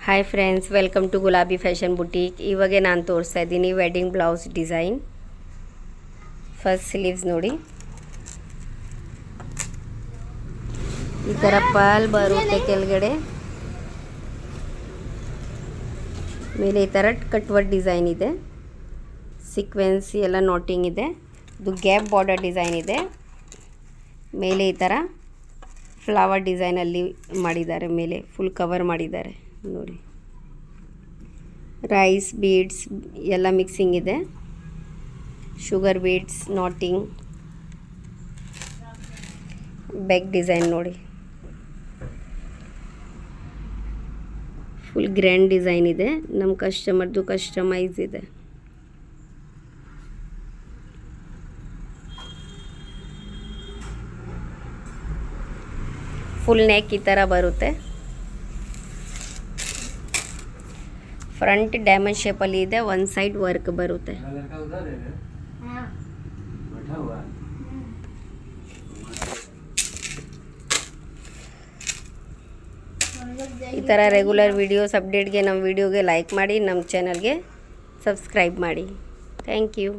Hi friends, welcome to ಗುಲಾಬಿ fashion boutique. ಇವಾಗೆ ನಾನು ತೋರಿಸ್ತಾ ಇದ್ದೀನಿ wedding blouse design. First sleeves ನೋಡಿ, ಈ ಥರ ಪಾಲ್ ಬರುತ್ತೆ ಕೆಳಗಡೆ, ಮೇಲೆ ಈ ಥರ ಕಟ್ವರ್ಡ್ ಡಿಸೈನ್ ಇದೆ, ಸೀಕ್ವೆನ್ಸ್ ಎಲ್ಲ ನೋಟಿಂಗ್ ಇದೆ. ಇದು ಗ್ಯಾಪ್ ಬಾರ್ಡರ್ ಡಿಸೈನ್ ಇದೆ. ಮೇಲೆ ಈ ಥರ ಫ್ಲವರ್ ಡಿಸೈನಲ್ಲಿ ಮಾಡಿದ್ದಾರೆ, ಮೇಲೆ ಫುಲ್ ಕವರ್ ಮಾಡಿದ್ದಾರೆ ನೋಡಿ. ರೈಸ್ ಬೀಡ್ಸ್ ಎಲ್ಲ ಮಿಕ್ಸಿಂಗ್ ಇದೆ, ಶುಗರ್ ಬೀಡ್ಸ್ ನಾಟಿಂಗ್. ಬ್ಯಾಕ್ ಡಿಸೈನ್ ನೋಡಿ, ಫುಲ್ ಗ್ರ್ಯಾಂಡ್ ಡಿಸೈನ್ ಇದೆ. ನಮ್ಮ ಕಸ್ಟಮರ್ದು ಕಸ್ಟಮೈಸ್ ಇದೆ. ಫುಲ್ ನೆಕ್ ಈ ಥರ ಬರುತ್ತೆ. ಫ್ರಂಟ್ ಡೈಮಂಡ್ ಶೇಪಲ್ಲಿ ಇದೆ, ಒಂದು ಸೈಡ್ ವರ್ಕ್ ಬರುತ್ತೆ. ಈ ಥರ ರೆಗ್ಯುಲರ್ ವೀಡಿಯೋಸ್ ಅಪ್ಡೇಟ್ಗೆ ನಮ್ಮ ವಿಡಿಯೋಗೆ ಲೈಕ್ ಮಾಡಿ, ನಮ್ಮ ಚಾನಲ್ಗೆ ಸಬ್ಸ್ಕ್ರೈಬ್ ಮಾಡಿ. Thank you.